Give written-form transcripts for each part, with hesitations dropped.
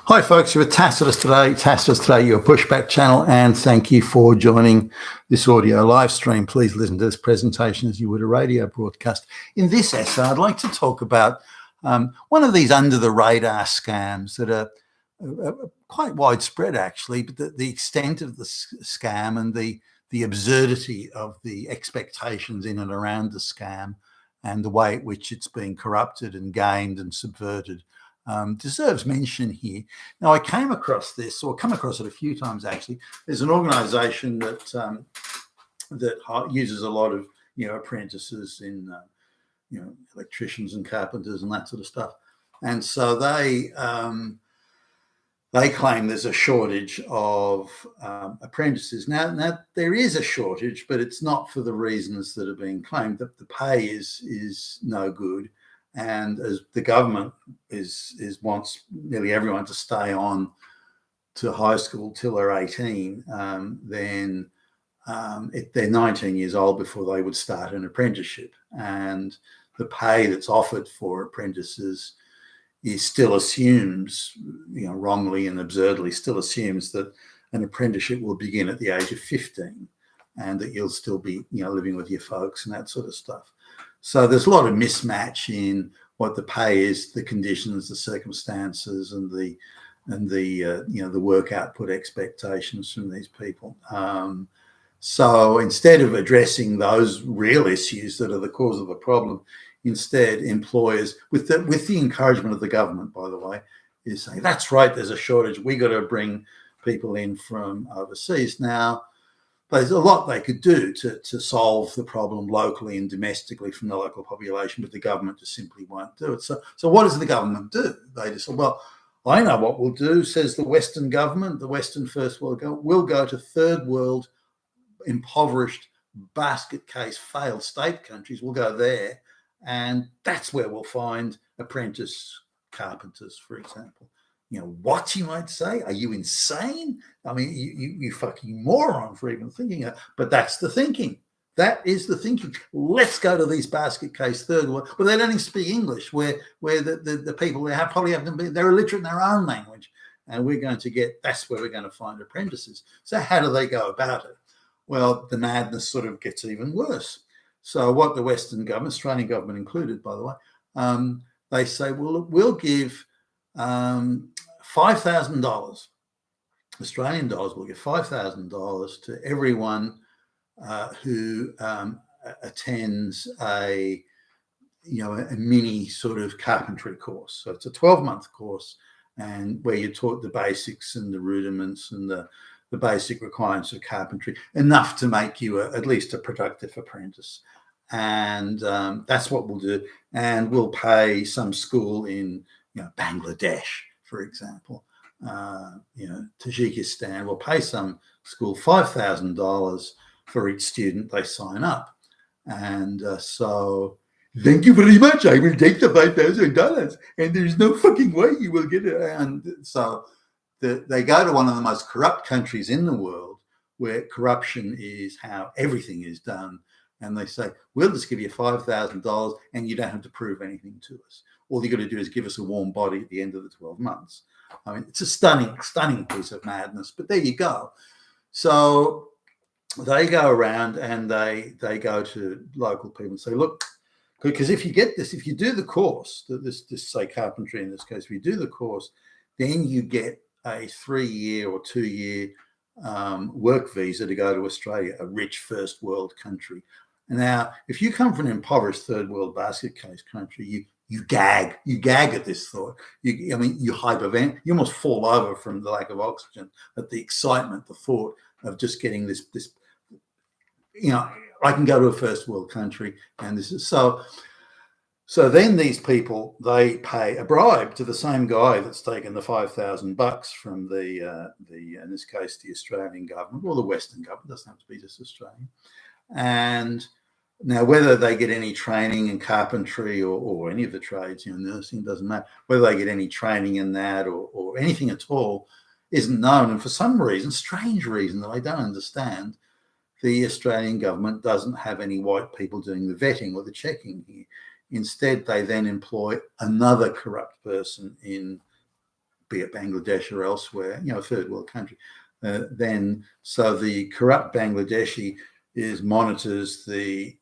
Hi, folks. You're with Tacitus Today. Tacitus Today, your pushback channel, and thank you for joining this audio live stream. Please listen to this presentation as you would a radio broadcast. In this essay, I'd like to talk about one of these under-the-radar scams that are quite widespread, actually, but the extent of the scam and the absurdity of the expectations in and around the scam and the way at which it's being corrupted and gamed and subverted deserves mention here. Now, I came across this, or come across it a few times actually. There's an organisation that uses a lot of apprentices in electricians and carpenters and that sort of stuff, and so they claim there's a shortage of apprentices. Now there is a shortage, but it's not for the reasons that are being claimed. That the pay is no good. And as the government wants nearly everyone to stay on to high school till they're 18, then they're 19 years old before they would start an apprenticeship. And the pay that's offered for apprentices still assumes, wrongly and absurdly, still assumes that an apprenticeship will begin at the age of 15 and that you'll still be, living with your folks and that sort of stuff. So there's a lot of mismatch in what the pay is, the conditions, the circumstances, and the work output expectations from these people. So instead of addressing those real issues that are the cause of the problem, instead employers, with the encouragement of the government, by the way, is saying that's right. There's a shortage. We got to bring people in from overseas now. There's a lot they could do to solve the problem locally and domestically from the local population, but the government just simply won't do it. So what does the government do? They just say, well, I know what we'll do, says the Western government, the Western First World government. We'll go to third world, impoverished, basket case, failed state countries. We'll go there, and that's where we'll find apprentice carpenters, for example. What, you might say? Are you insane? I mean, you fucking moron for even thinking it. But that's the thinking. That is the thinking. Let's go to these basket case third world. Well, they don't even speak English, where the people they have probably have them be, they're illiterate in their own language. And that's where we're going to find apprentices. So how do they go about it? Well, the madness sort of gets even worse. So what the Western government, Australian government included, by the way, they say, well, we'll give $5,000 Australian dollars. We'll give $5,000 to everyone who attends a mini sort of carpentry course. So it's a 12-month course, and where you're taught the basics and the rudiments and the basic requirements of carpentry, enough to make you at least a productive apprentice. And that's what we'll do. And we'll pay some school in Bangladesh, for example, Tajikistan. We'll pay some school $5,000 for each student they sign up. And so thank you very much. I will take the $5,000, and there's no fucking way you will get it. And so they go to one of the most corrupt countries in the world, where corruption is how everything is done. And they say, we'll just give you $5,000 and you don't have to prove anything to us. All you got to do is give us a warm body at the end of the 12 months. I mean, it's a stunning piece of madness, but there you go. So they go around and they go to local people and say, look, because if you get this, if you do the course, this say carpentry in this case, if you do the course, then you get a 3-year or 2-year work visa to go to Australia, a rich first world country. Now, if you come from an impoverished third world basket case country, you gag at this thought. You hyperventilate. You almost fall over from the lack of oxygen at the excitement, the thought of just getting this. I can go to a first world country, and this is so. So then these people, they pay a bribe to the same guy that's taken the $5,000 from the in this case the Australian government or the Western government. It doesn't have to be just Australian. And now, whether they get any training in carpentry or any of the trades, nursing, doesn't matter. Whether they get any training in that or anything at all isn't known. And for some reason, strange reason that I don't understand, the Australian government doesn't have any white people doing the vetting or the checking here. Instead, they then employ another corrupt person in be it Bangladesh or elsewhere, a third world country, then so the corrupt Bangladeshi monitors the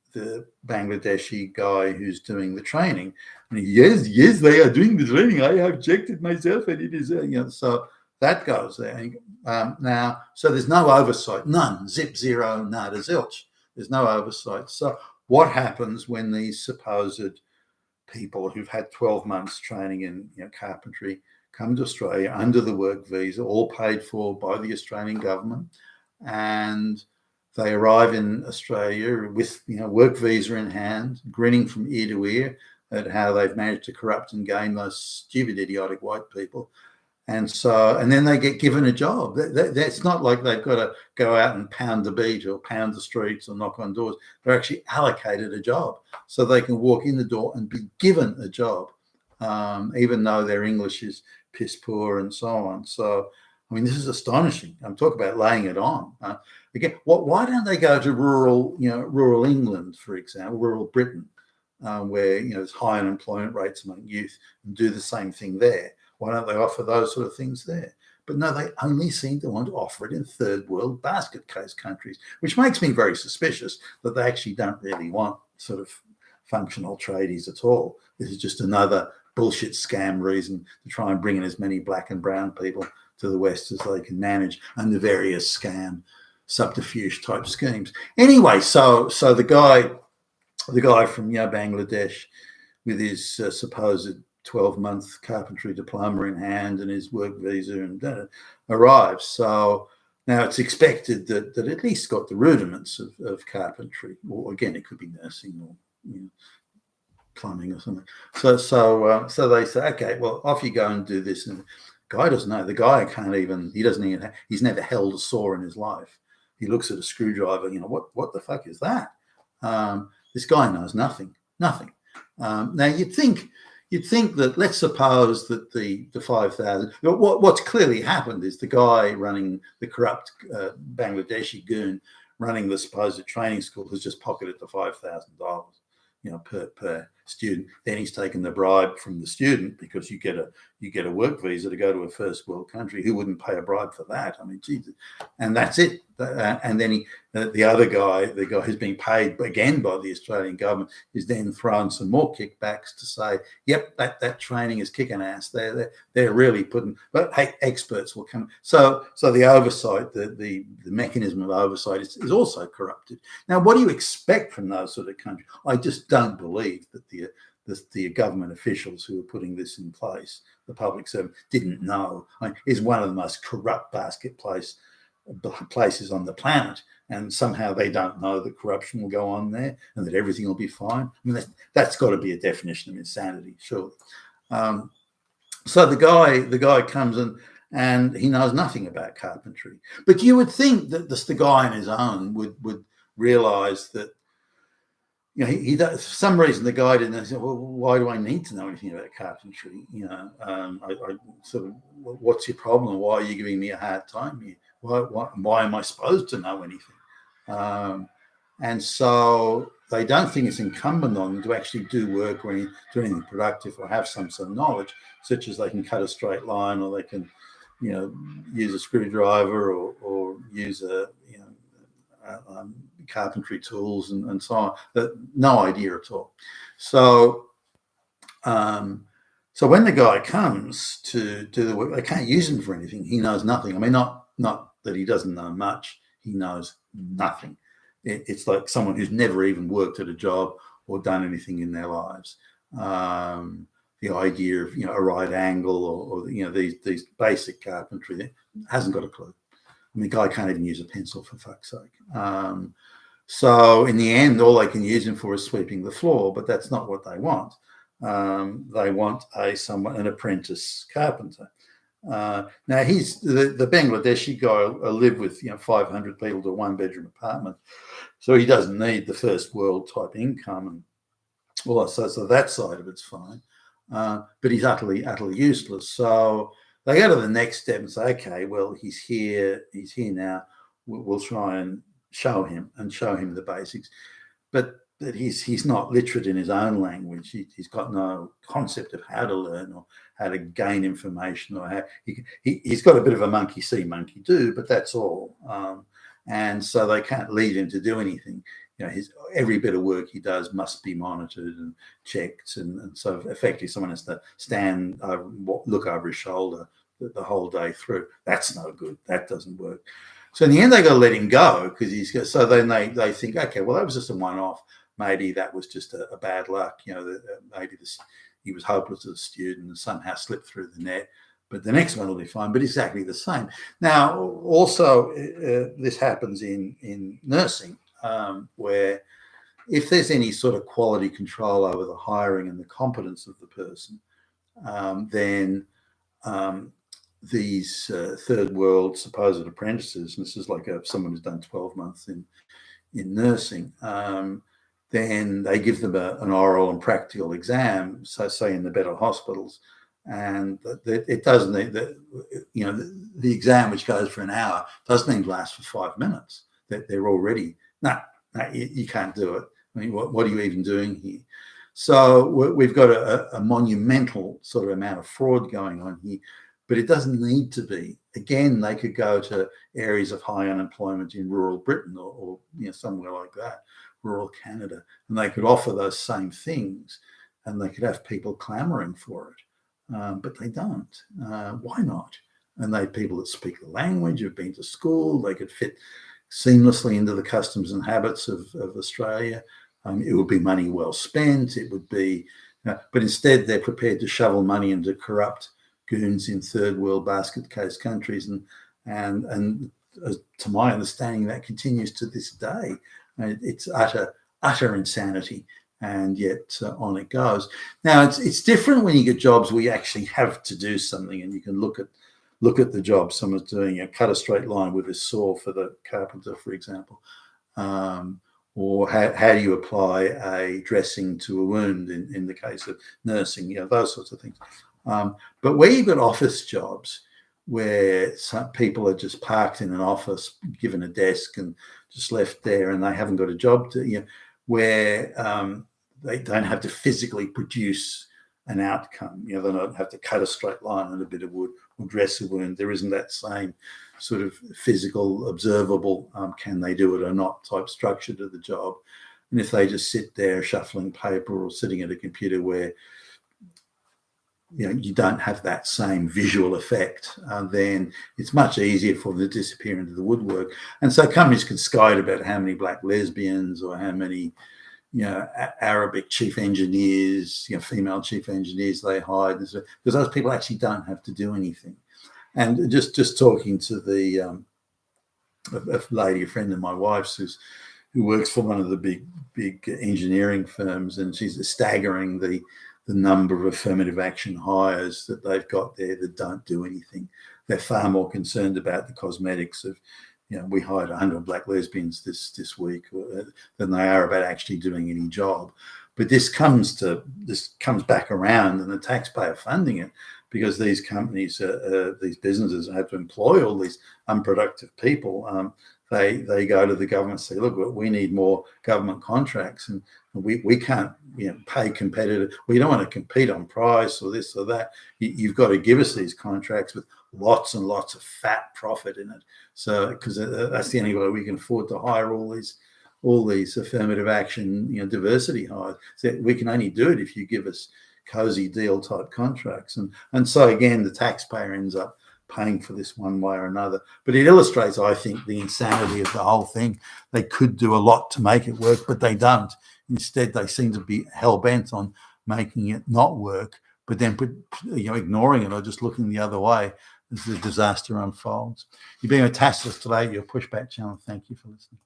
Bangladeshi guy who's doing the training. And yes, they are doing the training. I have checked it myself, and it is, so that goes there. Now, so there's no oversight, none, zip, zero, nada, zilch. There's no oversight. So what happens when these supposed people who've had 12 months training in carpentry come to Australia under the work visa, all paid for by the Australian government, and they arrive in Australia with work visa in hand, grinning from ear to ear at how they've managed to corrupt and game those stupid, idiotic white people. And then they get given a job. That's not like they've got to go out and pound the beat or pound the streets or knock on doors. They're actually allocated a job so they can walk in the door and be given a job, even though their English is piss poor and so on. So, I mean, this is astonishing. I'm talking about laying it on. Again, why don't they go to rural England, for example, rural Britain, where there's high unemployment rates among youth, and do the same thing there? Why don't they offer those sort of things there? But no, they only seem to want to offer it in third world basket case countries, which makes me very suspicious that they actually don't really want sort of functional tradies at all. This is just another bullshit scam reason to try and bring in as many black and brown people to the West as they can manage under various scam subterfuge type schemes. Anyway, so the guy from Bangladesh with his supposed 12-month carpentry diploma in hand and his work visa and arrives. So now it's expected that at least got the rudiments of carpentry, or again, it could be nursing or plumbing or something. So they say, okay, well, off you go and do this. And the guy doesn't know. The guy he's never held a saw in his life. He looks at a screwdriver, what the fuck is that? This guy knows nothing. Now you'd think that, let's suppose that the 5,000, what's clearly happened is the guy running the corrupt Bangladeshi goon running the supposed training school has just pocketed the $5,000, per student. Then he's taken the bribe from the student, because you get a work visa to go to a first world country. Who wouldn't pay a bribe for that? I mean, Jesus. And that's it. And then the other guy, the guy who's being paid again by the Australian government, is then thrown some more kickbacks to say, yep, that training is kicking ass. They're really putting, but hey, experts will come. So the oversight, the mechanism of oversight is also corrupted. Now, what do you expect from those sort of countries? I just don't believe that the government officials who were putting this in place, the public servant, didn't know. It's one of the most corrupt basket places on the planet, and somehow they don't know that corruption will go on there and that everything will be fine. I mean, that's got to be a definition of insanity, surely. So the guy comes in and he knows nothing about carpentry. But you would think that the guy on his own would realize that, he does, for some reason the guy didn't say, well, why do I need to know anything about carpentry? I sort of, what's your problem? Why are you giving me a hard time here? Why am I supposed to know anything? And so they don't think it's incumbent on them to actually do work or do anything productive or have some sort of knowledge, such as they can cut a straight line, or they can, use a screwdriver or use carpentry tools and so on. But no idea at all. So when the guy comes to do the work, they can't use him for anything. He knows nothing. I mean, not that he doesn't know much. He knows nothing. It's like someone who's never even worked at a job or done anything in their lives. The idea of a right angle or these basic carpentry, hasn't got a clue. I mean, the guy can't even use a pencil, for fuck's sake. So in the end, all they can use him for is sweeping the floor, but that's not what they want. They want an apprentice carpenter. Now he's the Bangladeshi guy lived with 500 people to a one-bedroom apartment, so he doesn't need the first world type income, and so that side of it's fine. But he's utterly useless. So they go to the next step and say, okay, well, he's here now. We'll try and show him the basics. But that he's not literate in his own language. He's got no concept of how to learn or how to gain information, or how he's got a bit of a monkey see, monkey do, but that's all. And so they can't lead him to do anything. Every bit of work he does must be monitored and checked, and so effectively someone has to stand, look over his shoulder the whole day through. That's no good. That doesn't work. So in the end, they got to let him go because he's got. So then they think, okay, well, that was just a one-off. Maybe that was just a bad luck. Maybe he was hopeless as a student and somehow slipped through the net. But the next one will be fine. But exactly the same. Now, also, this happens in nursing, where if there's any sort of quality control over the hiring and the competence of the person, then these third world supposed apprentices, and this is like someone who's done 12 months in nursing, then they give them an oral and practical exam, so say in the better hospitals, and it doesn't, the exam, which goes for an hour, doesn't even last for 5 minutes. They're already, no, you can't do it. I mean, what are you even doing here? So we've got a monumental sort of amount of fraud going on here, but it doesn't need to be. Again, they could go to areas of high unemployment in rural Britain or somewhere like that, rural Canada, and they could offer those same things, and they could have people clamoring for it, but they don't. Why not? And they people that speak the language, have been to school, they could fit seamlessly into the customs and habits of Australia. It would be money well spent. It would be, but instead they're prepared to shovel money into corrupt goons in third world basket case countries, and to my understanding, that continues to this day. It's utter insanity, and yet on it goes. Now it's different when you get jobs where you actually have to do something, and you can look at the job someone's doing. Cut a straight line with a saw for the carpenter, for example. Or how do you apply a dressing to a wound in the case of nursing, those sorts of things. But where you've got office jobs where some people are just parked in an office, given a desk and just left there, and they haven't got a job to, where they don't have to physically produce an outcome. They don't have to cut a straight line on a bit of wood or dress a wound. There isn't that same sort of physical, observable, can they do it or not type structure to the job. And if they just sit there shuffling paper or sitting at a computer where you don't have that same visual effect, then it's much easier for them to disappear into the woodwork. And so companies can skite about how many black lesbians or how many Arabic chief engineers, female chief engineers they hired, because those people actually don't have to do anything. And just talking to a lady, a friend of my wife's, who works for one of the big engineering firms, and she's staggering the number of affirmative action hires that they've got there that don't do anything. They're far more concerned about the cosmetics of, we hired 100 black lesbians this week, than they are about actually doing any job. But this comes back around, and the taxpayer funding it, because these companies, these businesses have to employ all these unproductive people. They go to the government and say, look, we need more government contracts, and we can't pay competitive. We don't want to compete on price or this or that. You've got to give us these contracts with lots and lots of fat profit in it. So because that's the only way we can afford to hire all these affirmative action diversity hires. So we can only do it if you give us cozy deal type contracts, and so again the taxpayer ends up paying for this one way or another. But it illustrates, I think, the insanity of the whole thing. They could do a lot to make it work, but they don't. Instead, they seem to be hell-bent on making it not work, but then ignoring it or just looking the other way as the disaster unfolds. You've been with Tasseless today, your Pushback channel. Thank you for listening.